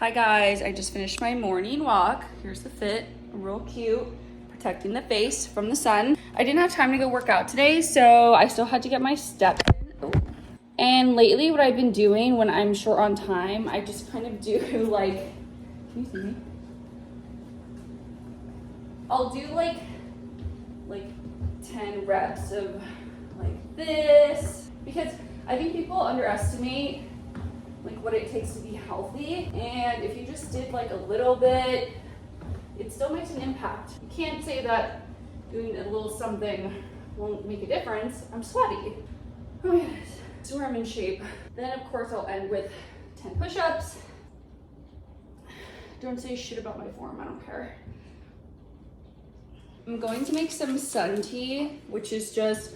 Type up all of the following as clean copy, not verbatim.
Hi guys, I just finished my morning walk. Here's the fit, real cute, protecting the face from the sun. I didn't have time to go work out today, so I still had to get my steps in. Oh. And lately what I've been doing when I'm short on time, I just kind of do like, can you see me? I'll do like 10 reps of like this, because I think people underestimate like what it takes to be healthy, and if you just did like a little bit, it still makes an impact. You can't say that doing a little something won't make a difference. I'm sweaty. Oh my goodness. So I'm in shape. Then of course I'll end with 10 push-ups. Don't say shit about my form, I don't care. I'm going to make some sun tea, which is just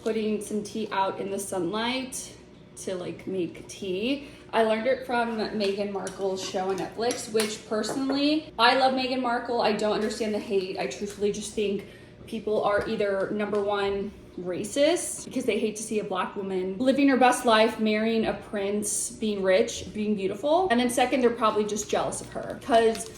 putting some tea out in the sunlight to like make tea. I learned it from Meghan Markle's show on Netflix, which personally, I love Meghan Markle. I don't understand the hate. I truthfully just think people are either number one, racist, because they hate to see a black woman living her best life, marrying a prince, being rich, being beautiful. And then second, they're probably just jealous of her because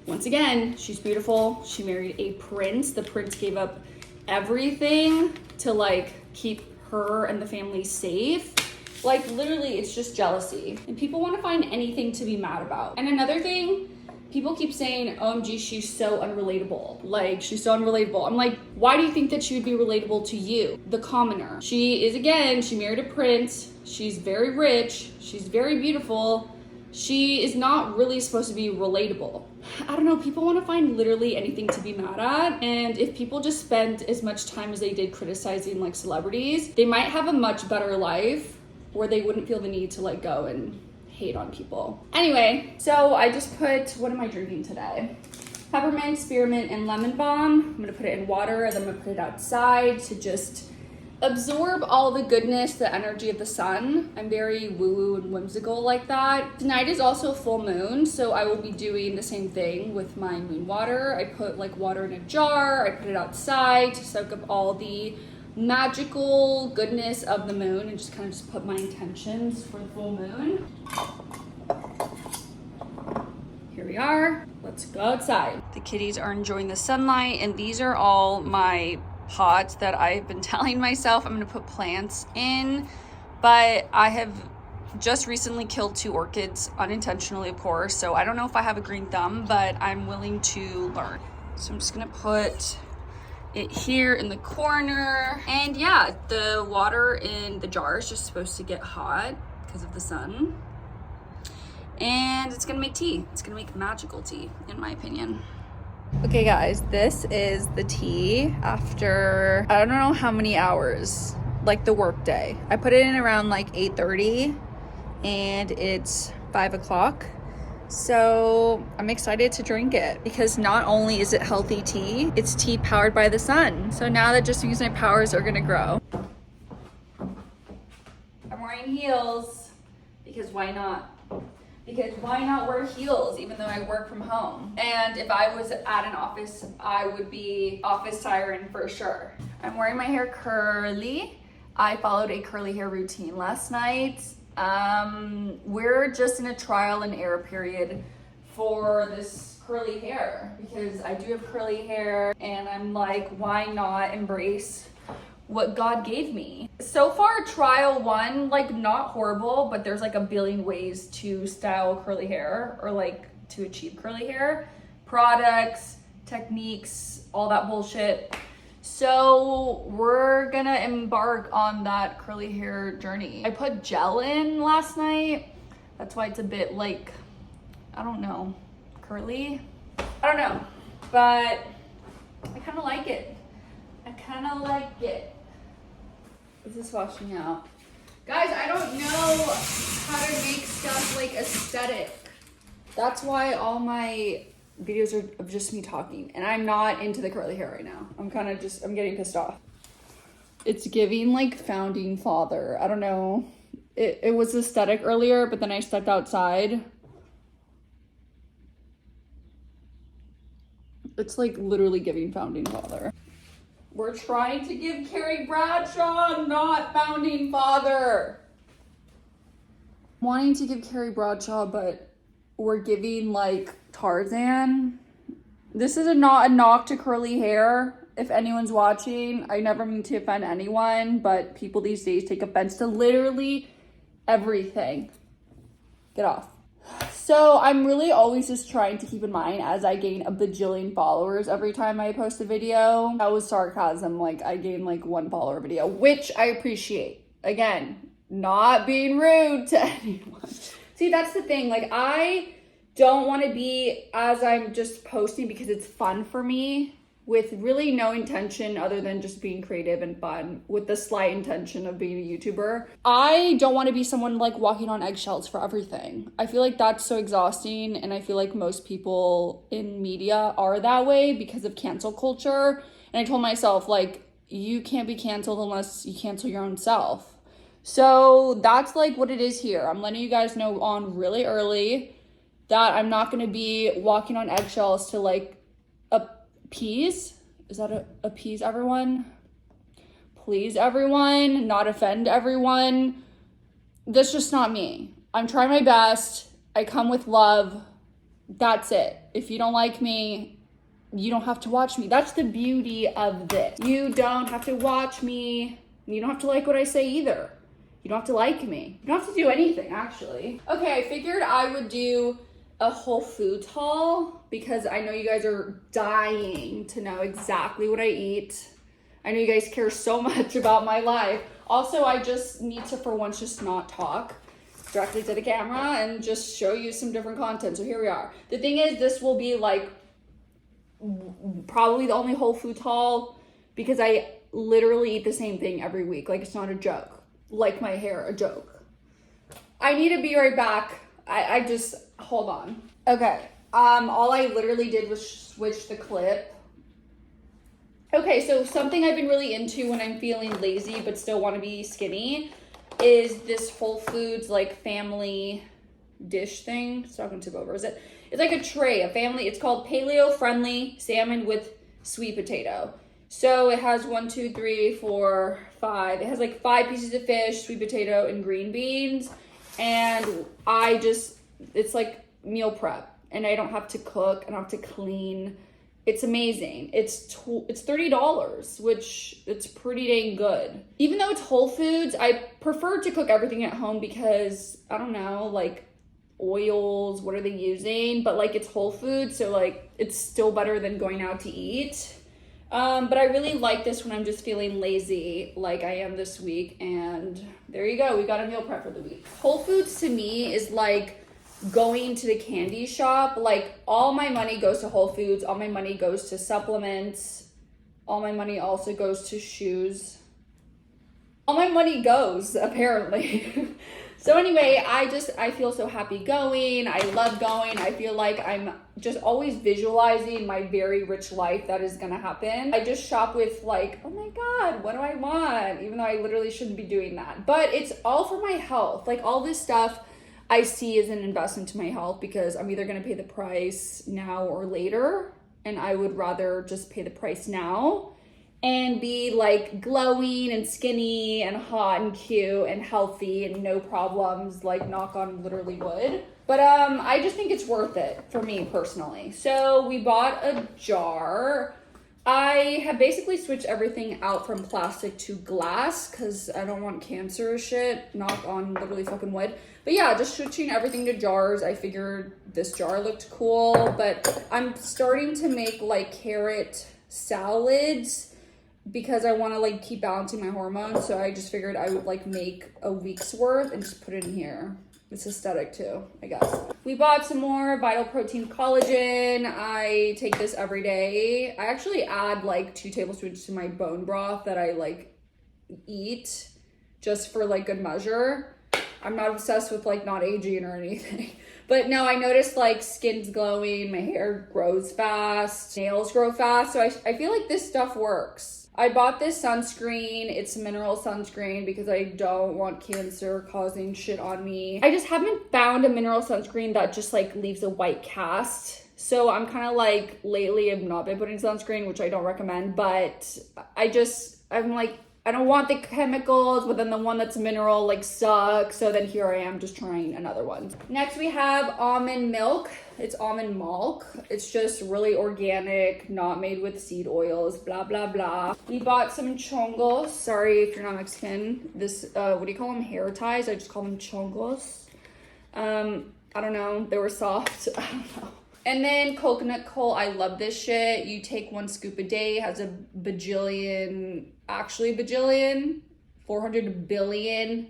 once again, she's beautiful. She married a prince. The prince gave up everything to like keep her and the family safe. Like literally, it's just jealousy. And people want to find anything to be mad about. And another thing, people keep saying, OMG, she's so unrelatable. Like, she's so unrelatable. I'm like, why do you think that she would be relatable to you, the commoner? She is, again, she married a prince. She's very rich. She's very beautiful. She is not really supposed to be relatable. I don't know, people want to find literally anything to be mad at. And if people just spent as much time as they did criticizing like celebrities, they might have a much better life where they wouldn't feel the need to like go and hate on people. Anyway, so I just put, what am I drinking today? Peppermint, spearmint, and lemon balm. I'm gonna put it in water and then I'm gonna put it outside to just absorb all the goodness, the energy of the sun. I'm very woo-woo and whimsical like that. Tonight is also full moon, so I will be doing the same thing with my moon water. I put like water in a jar, I put it outside to soak up all the magical goodness of the moon and just kind of just put my intentions for the full moon. Here we are, let's go outside. The kitties are enjoying the sunlight, and these are all my pots that I've been telling myself I'm gonna put plants in, but I have just recently killed 2 orchids, unintentionally of course, so I don't know if I have a green thumb, but I'm willing to learn. So I'm just gonna put it here in the corner. And yeah, the water in the jar is just supposed to get hot because of the sun. And it's gonna make tea. It's gonna make magical tea, in my opinion. Okay guys, this is the tea after, I don't know how many hours, like the work day. I put it in around like 8:30 and it's 5 o'clock. So I'm excited to drink it because not only is it healthy tea, it's tea powered by the sun. So now that just means my powers are gonna grow. I'm wearing heels because why not? Because why not wear heels even though I work from home? And if I was at an office, I would be office siren for sure. I'm wearing my hair curly. I followed a curly hair routine last night. We're just in a trial and error period for this curly hair because I do have curly hair and I'm like, why not embrace what God gave me? So far, trial 1, like not horrible, but there's like a billion ways to style curly hair or like to achieve curly hair. Products, techniques, all that bullshit. So we're gonna embark on that curly hair journey. I put gel in last night. That's why it's a bit like, I don't know, curly? I don't know, but I kind of like it. I kind of like it. Is this washing out? Guys, I don't know how to make stuff like aesthetic. That's why all my videos are of just me talking, and I'm not into the curly hair right now. I'm getting pissed off. It's giving like founding father. I don't know. It was aesthetic earlier, but then I stepped outside. It's like literally giving founding father. We're trying to give Carrie Bradshaw, not founding father. Wanting to give Carrie Bradshaw, but we're giving like Tarzan. This is not a knock to curly hair. If anyone's watching, I never mean to offend anyone, but people these days take offense to literally everything. Get off. So I'm really always just trying to keep in mind as I gain a bajillion followers every time I post a video. That was sarcasm. Like, I gain like 1 follower video, which I appreciate. Again, not being rude to anyone. See, that's the thing. Like, I don't want to be as I'm just posting because it's fun for me, with really no intention other than just being creative and fun, with the slight intention of being a YouTuber. I don't want to be someone like walking on eggshells for everything. I feel like that's so exhausting, and I feel like most people in media are that way because of cancel culture. And I told myself, like, you can't be canceled unless you cancel your own self. So that's like what it is here. I'm letting you guys know on really early that I'm not going to be walking on eggshells to like appease. Is that appease everyone? Please everyone, not offend everyone. That's just not me. I'm trying my best. I come with love. That's it. If you don't like me, you don't have to watch me. That's the beauty of this. You don't have to watch me. You don't have to like what I say either. You don't have to like me. You don't have to do anything, actually. Okay, I figured I would do a Whole Foods haul because I know you guys are dying to know exactly what I eat. I know you guys care so much about my life. Also, I just need to, for once, just not talk directly to the camera and just show you some different content. So here we are. The thing is, this will be like probably the only Whole Foods haul because I literally eat the same thing every week. Like, it's not a joke. Like my hair, a joke. I need to be right back. I just, hold on. Okay, all I literally did was switch the clip. Okay, so something I've been really into when I'm feeling lazy but still want to be skinny is this Whole Foods like family dish thing. It's not gonna tip over, is it? It's like a tray, it's called paleo friendly salmon with sweet potato. So it has 1, 2, 3, 4, 5. It has like 5 pieces of fish, sweet potato, and green beans. And it's like meal prep. And I don't have to cook, I don't have to clean. It's amazing. It's $30, which it's pretty dang good. Even though it's Whole Foods, I prefer to cook everything at home because, I don't know, like oils, what are they using? But like it's Whole Foods, so like it's still better than going out to eat. But I really like this when I'm just feeling lazy like I am this week. And there you go. We got a meal prep for the week. Whole Foods to me is like going to the candy shop. Like, all my money goes to Whole Foods. All my money goes to supplements. All my money also goes to shoes. All my money goes, apparently. So anyway, I feel so happy going. I love going. I feel like I'm just always visualizing my very rich life that is gonna happen. I just shop with like, oh my God, what do I want? Even though I literally shouldn't be doing that. But it's all for my health. Like, all this stuff I see as an investment to my health because I'm either gonna pay the price now or later. And I would rather just pay the price now and be like glowing and skinny and hot and cute and healthy and no problems, like knock on literally wood. But I just think it's worth it for me personally. So we bought a jar. I have basically switched everything out from plastic to glass because I don't want cancer shit, knock on literally fucking wood. But yeah, just switching everything to jars. I figured this jar looked cool, but I'm starting to make like carrot salads because I want to like keep balancing my hormones. So I just figured I would like make a week's worth and just put it in here. It's aesthetic too, I guess. We bought some more Vital Protein Collagen. I take this every day. I actually add like 2 tablespoons to my bone broth that I like eat just for like good measure. I'm not obsessed with like not aging or anything. But no, I noticed like skin's glowing, my hair grows fast, nails grow fast. So I feel like this stuff works. I bought this sunscreen. It's a mineral sunscreen because I don't want cancer causing shit on me. I just haven't found a mineral sunscreen that just like leaves a white cast. So I'm kind of like, lately I've not been putting sunscreen, which I don't recommend, but I'm like I don't want the chemicals, but then the one that's mineral like sucks. So then here I am just trying another one. Next we have almond milk. It's almond milk. It's just really organic, not made with seed oils, blah, blah, blah. We bought some chongos. Sorry if you're not Mexican. This, what do you call them? Hair ties? I just call them chongos. I don't know. They were soft. I don't know. And then coconut coal. I love this shit. You take 1 scoop a day. It has a bajillion, 400 billion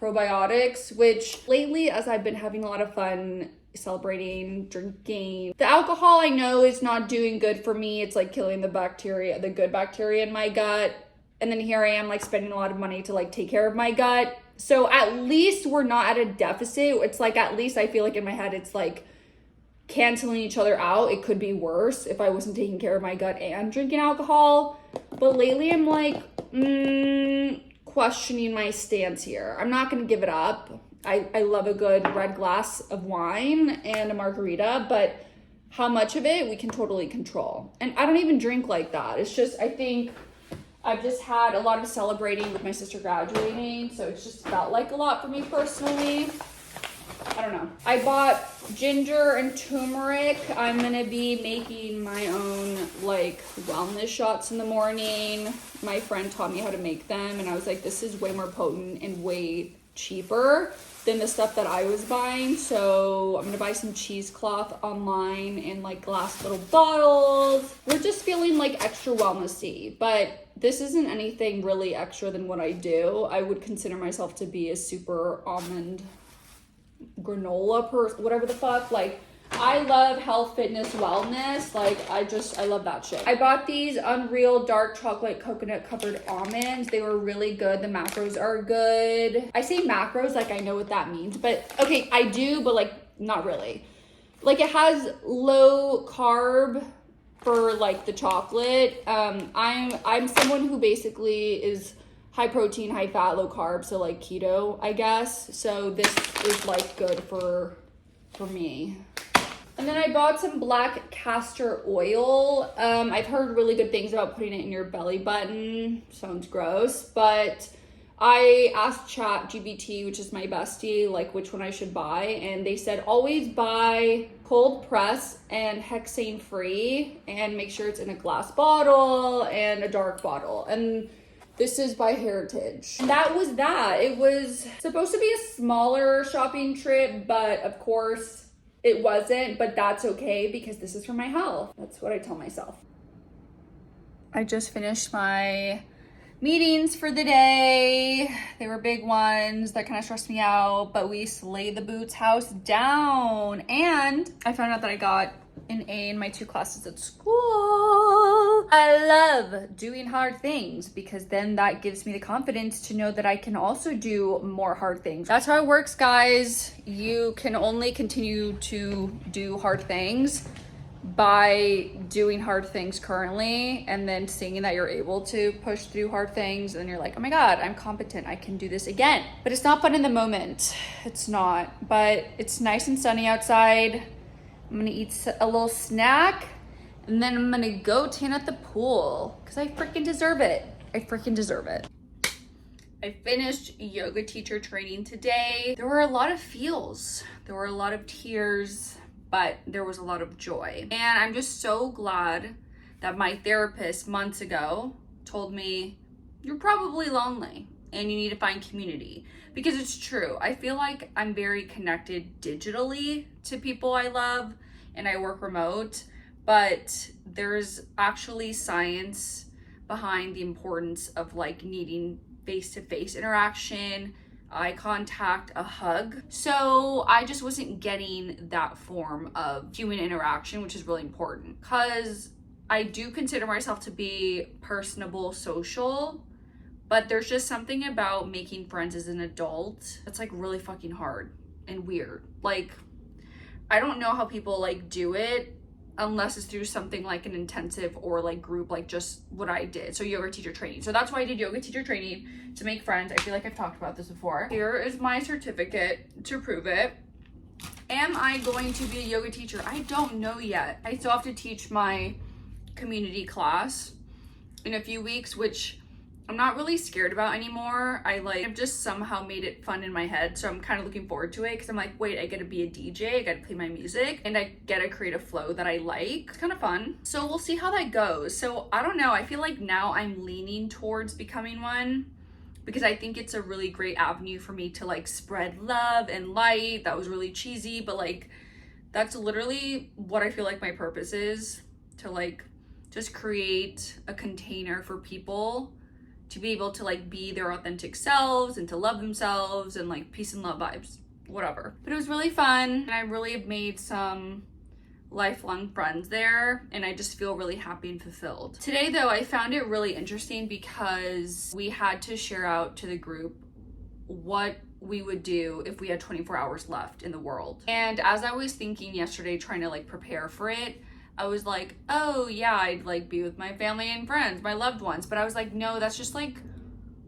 probiotics, which lately, as I've been having a lot of fun celebrating, drinking, the alcohol I know is not doing good for me. It's like killing the bacteria, the good bacteria in my gut. And then here I am like spending a lot of money to like take care of my gut. So at least we're not at a deficit. It's like, at least I feel like in my head, it's like canceling each other out. It could be worse if I wasn't taking care of my gut and drinking alcohol. But lately I'm like, questioning my stance here. I'm not going to give it up. I love a good red glass of wine and a margarita, but how much of it we can totally control. And I don't even drink like that. It's just, I think I've just had a lot of celebrating with my sister graduating, so it's just felt like a lot for me personally. I don't know. I bought ginger and turmeric. I'm gonna be making my own like wellness shots in the morning. My friend taught me how to make them and I was like, this is way more potent and way cheaper than the stuff that I was buying. So I'm gonna buy some cheesecloth online and like glass little bottles. We're just feeling like extra wellnessy, but this isn't anything really extra than what I do. I would consider myself to be a super almond granola person, whatever the fuck. Like, I love health, fitness, wellness. Like, I love that shit. I bought these Unreal dark chocolate coconut covered almonds. They were really good. The macros are good. I say macros like I know what that means, but okay, I do, but like not really. Like, it has low carb for like the chocolate. I'm someone who basically is high protein, high fat, low carb, so like keto, I guess. So this is like good for me. And then I bought some black castor oil. I've heard really good things about putting it in your belly button. Sounds gross, but I asked ChatGPT, which is my bestie, like which one I should buy, and they said always buy cold press and hexane free, and make sure it's in a glass bottle and a dark bottle. And this is by Heritage. That was that. It was supposed to be a smaller shopping trip, but of course it wasn't, but that's okay because this is for my health. That's what I tell myself. I just finished my meetings for the day. They were big ones that kind of stressed me out, but we slayed the boots house down. And I found out that I got an A in my 2 classes at school. I love doing hard things because then that gives me the confidence to know that I can also do more hard things. That's how it works, guys. You can only continue to do hard things by doing hard things currently and then seeing that you're able to push through hard things and you're like, oh my God, I'm competent, I can do this again. But it's not fun in the moment. It's not, but it's nice and sunny outside. I'm gonna eat a little snack and then I'm gonna go tan at the pool because I freaking deserve it. I freaking deserve it. I finished yoga teacher training today. There were a lot of feels. There were a lot of tears, but there was a lot of joy. And I'm just so glad that my therapist months ago told me, you're probably lonely and you need to find community. Because it's true. I feel like I'm very connected digitally to people I love and I work remote, but there's actually science behind the importance of like needing face-to-face interaction, eye contact, a hug. So I just wasn't getting that form of human interaction, which is really important because I do consider myself to be personable, social, but there's just something about making friends as an adult that's like really fucking hard and weird. Like, I don't know how people like do it unless it's through something like an intensive or like group, like just what I did. So yoga teacher training. So that's why I did yoga teacher training, to make friends. I feel like I've talked about this before. Here is my certificate to prove it. Am I going to be a yoga teacher? I don't know yet. I still have to teach my community class in a few weeks, which I'm not really scared about anymore. I've just somehow made it fun in my head. So I'm kind of looking forward to it because I'm like, wait, I get to be a DJ, I get to play my music, and I get to create a flow that I like. It's kind of fun. So we'll see how that goes. So I don't know. I feel like now I'm leaning towards becoming one because I think it's a really great avenue for me to like spread love and light. That was really cheesy, but like that's literally what I feel like my purpose is, to like just create a container for people to be able to like be their authentic selves and to love themselves and like peace and love vibes, whatever. But it was really fun and I really have made some lifelong friends there and I just feel really happy and fulfilled. Today though, I found it really interesting because we had to share out to the group what we would do if we had 24 hours left in the world. And as I was thinking yesterday, trying to like prepare for it, I was like, oh yeah, I'd like be with my family and friends, my loved ones. But I was like, no, that's just like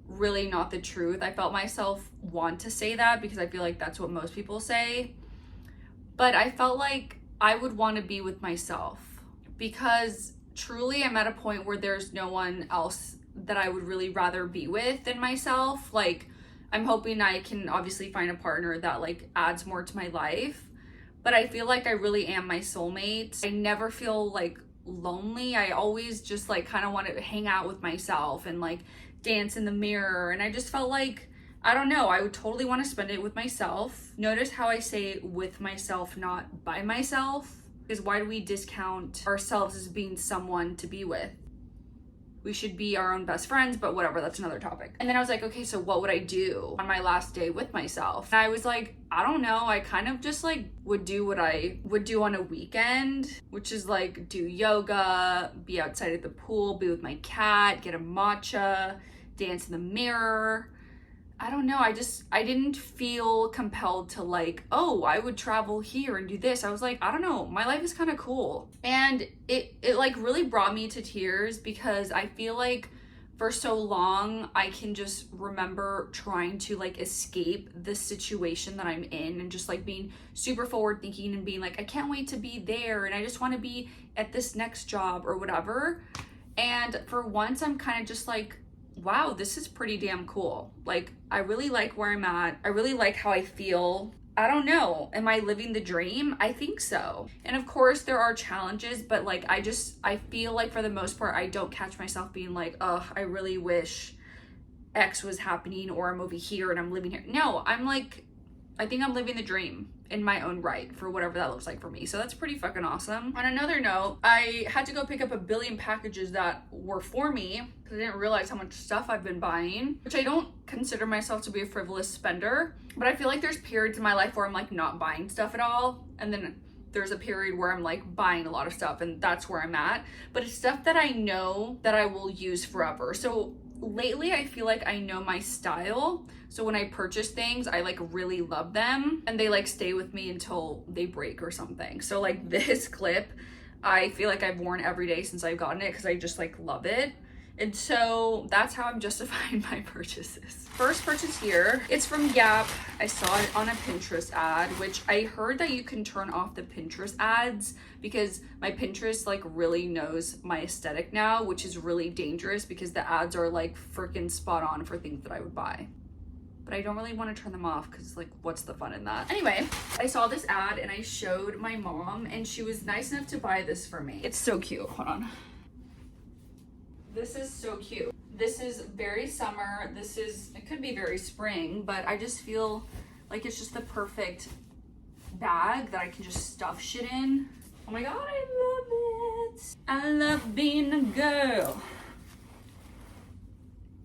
really not the truth. I felt myself want to say that because I feel like that's what most people say. But I felt like I would want to be with myself because truly I'm at a point where there's no one else that I would really rather be with than myself. Like I'm hoping I can obviously find a partner that like adds more to my life. But I feel like I really am my soulmate. I never feel like lonely. I always just like kind of want to hang out with myself and like dance in the mirror. And I just felt like, I don't know, I would totally want to spend it with myself. Notice how I say with myself, not by myself. Because why do we discount ourselves as being someone to be with? We should be our own best friends, but whatever, that's another topic. And then I was like, okay, so what would I do on my last day with myself? And I was like, I don't know. I kind of just like would do what I would do on a weekend, which is like do yoga, be outside at the pool, be with my cat, get a matcha, dance in the mirror. I don't know. I didn't feel compelled to like, oh, I would travel here and do this. I was like, I don't know. My life is kind of cool. And it like really brought me to tears because I feel like for so long, I can just remember trying to like escape the situation that I'm in and just like being super forward thinking and being like, I can't wait to be there. And I just want to be at this next job or whatever. And for once, I'm kind of just like, wow, this is pretty damn cool. Like, I really like where I'm at. I really like how I feel. I don't know. Am I living the dream? I think so. And of course there are challenges, but like, I feel like for the most part, I don't catch myself being like, oh, I really wish X was happening or I'm over here and I'm living here. No, I'm like, I think I'm living the dream in my own right for whatever that looks like for me. So that's pretty fucking awesome. On another note, I had to go pick up 1 billion packages that were for me because I didn't realize how much stuff I've been buying, which I don't consider myself to be a frivolous spender, but I feel like there's periods in my life where I'm like not buying stuff at all. And then there's a period where I'm like buying a lot of stuff and that's where I'm at. But it's stuff that I know that I will use forever. So lately I feel like I know my style. So when I purchase things, I like really love them and they like stay with me until they break or something. So like this clip, I feel like I've worn every day since I've gotten it because I just like love it. And so that's how I'm justifying my purchases. First purchase here, it's from Gap. I saw it on a Pinterest ad, which I heard that you can turn off the Pinterest ads because my Pinterest like really knows my aesthetic now, which is really dangerous because the ads are like freaking spot on for things that I would buy. But I don't really want to turn them off because like what's the fun in that? Anyway, I saw this ad and I showed my mom and she was nice enough to buy this for me. It's so cute. Hold on. This is so cute. This is very summer. It could be very spring, but I just feel like it's just the perfect bag that I can just stuff shit in. Oh my God, I love it. I love being a girl.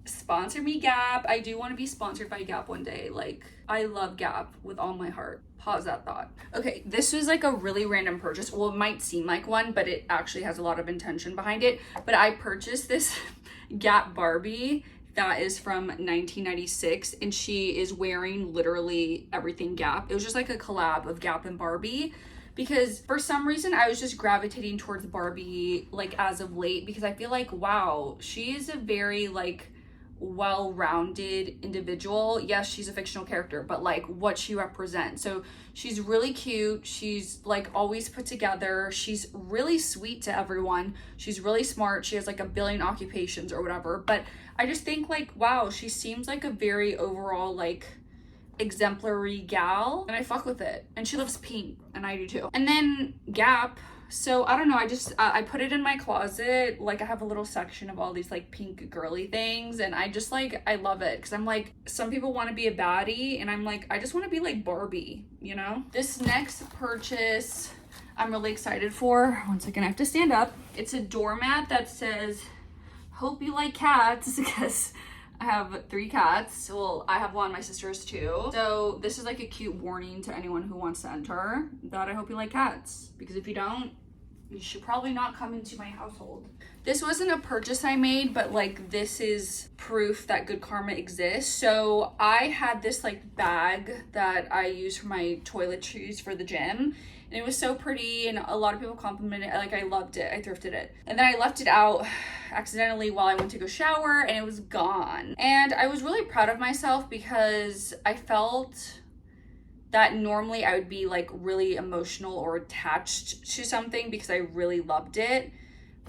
Sponsor me, Gap. I do want to be sponsored by Gap one day. Like, I love Gap with all my heart. Pause that thought. Okay, this was like a really random purchase. Well, it might seem like one, but it actually has a lot of intention behind it. But I purchased this Gap Barbie that is from 1996, and she is wearing literally everything Gap. It was just like a collab of Gap and Barbie. Because for some reason I was just gravitating towards Barbie like as of late because I feel like, wow, she is a very like well-rounded individual. Yes, she's a fictional character, but like what she represents. So she's really cute. She's like always put together. She's really sweet to everyone. She's really smart. She has like a billion occupations or whatever. But I just think like, wow, she seems like a very overall like exemplary gal, and I fuck with it. And she loves pink, and I do too. And then Gap. So I don't know, I just I put it in my closet. Like I have a little section of all these like pink girly things, and I just like, I love it because I'm like, some people want to be a baddie, and I'm like, I just want to be like Barbie, you know? This next purchase I'm really excited for. One second, I have to stand up. It's a doormat that says, "Hope you like cats," because I have 3 cats. Well, I have one, my sister has 2. So this is like a cute warning to anyone who wants to enter that I hope you like cats. Because if you don't, you should probably not come into my household. This wasn't a purchase I made, but like this is proof that good karma exists. So I had this like bag that I use for my toiletries for the gym. And it was so pretty, and a lot of people complimented it. Like, I loved it. I thrifted it. And then I left it out accidentally while I went to go shower, and it was gone. And I was really proud of myself because I felt that normally I would be like really emotional or attached to something because I really loved it.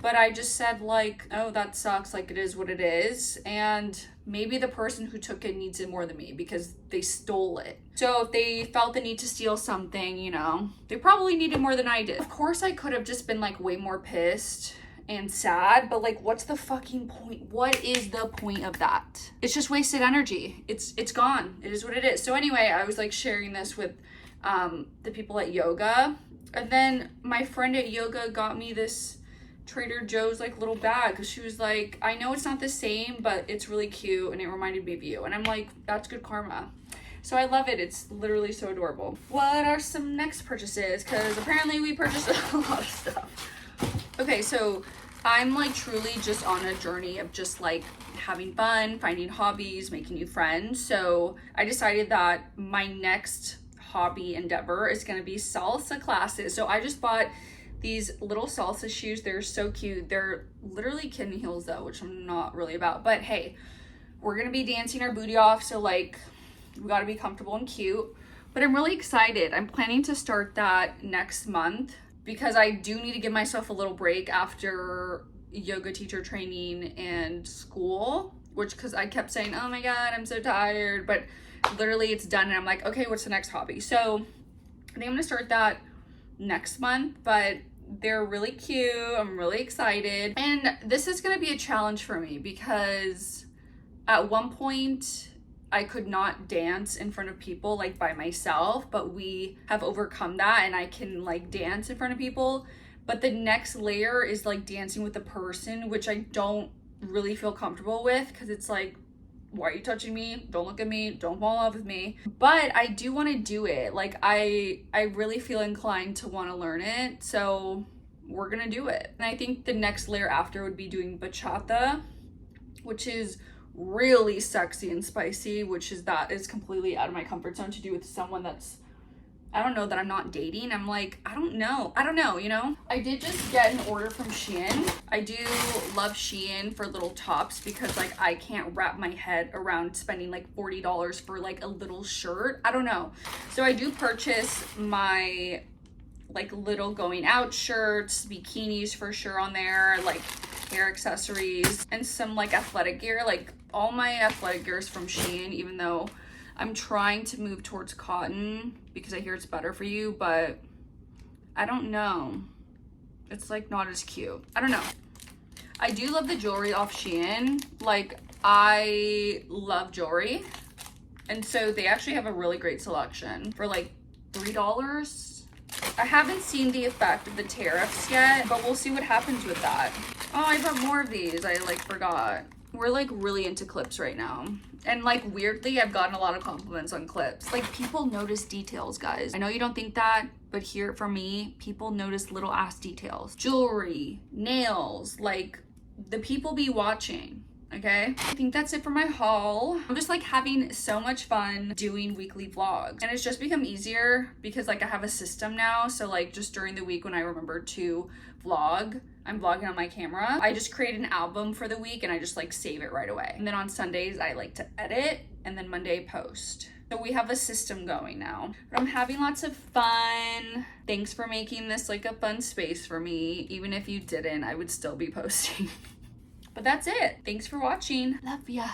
But I just said like, oh, that sucks. Like, it is what it is. And maybe the person who took it needs it more than me because they stole it. So if they felt the need to steal something, you know, they probably needed more than I did. Of course, I could have just been like way more pissed and sad, but like, what's the fucking point? What is the point of that? It's just wasted energy. It's gone. It is what it is. So anyway, I was like sharing this with the people at yoga. And then my friend at yoga got me this Trader Joe's like little bag because she was like, I know it's not the same, but it's really cute and it reminded me of you. And I'm like, that's good karma. So I love it. It's literally so adorable. What are some next purchases? Because apparently we purchased a lot of stuff. Okay, so I'm like truly just on a journey of just like having fun, finding hobbies, making new friends. So I decided that my next hobby endeavor is going to be salsa classes. So I just bought these little salsa shoes. They're so cute. They're literally kitten heels though, which I'm not really about, but hey, we're gonna be dancing our booty off, so like we gotta be comfortable and cute. But I'm really excited. I'm planning to start that next month because I do need to give myself a little break after yoga teacher training and school, which, because I kept saying, oh my god, I'm so tired, but literally it's done and I'm like, okay, what's the next hobby? So I think I'm gonna start that next month, but they're really cute. I'm really excited. And this is gonna be a challenge for me because at one point I could not dance in front of people like by myself, but we have overcome that and I can like dance in front of people. But the next layer is like dancing with a person, which I don't really feel comfortable with because it's like, why are you touching me? Don't look at me. Don't fall in love with me. But I do want to do it. Like I really feel inclined to want to learn it. So we're going to do it. And I think the next layer after would be doing bachata, which is really sexy and spicy, that is completely out of my comfort zone to do with someone that's, I don't know, that I'm not dating. I'm like, I don't know, you know? I did just get an order from Shein. I do love Shein for little tops because like I can't wrap my head around spending like $40 for like a little shirt. I don't know. So I do purchase my like little going out shirts, bikinis for sure on there, like hair accessories and some like athletic gear. Like all my athletic gear is from Shein, even though I'm trying to move towards cotton because I hear it's better for you, but I don't know. It's like not as cute. I don't know. I do love the jewelry off Shein. Like I love jewelry. And so they actually have a really great selection for like $3. I haven't seen the effect of the tariffs yet, but we'll see what happens with that. Oh, I bought more of these. I like forgot. We're like really into clips right now. And like weirdly, I've gotten a lot of compliments on clips. Like people notice details, guys. I know you don't think that, but here for me, people notice little ass details. Jewelry, nails, like the people be watching. Okay, I think that's it for my haul. I'm just like having so much fun doing weekly vlogs, and it's just become easier because like I have a system now. So like just during the week when I remember to vlog, I'm vlogging on my camera, I just create an album for the week and I just like save it right away. And then on Sundays I like to edit, and then Monday post. So we have a system going now. But I'm having lots of fun. Thanks for making this like a fun space for me. Even if you didn't, I would still be posting. But that's it. Thanks for watching. Love ya.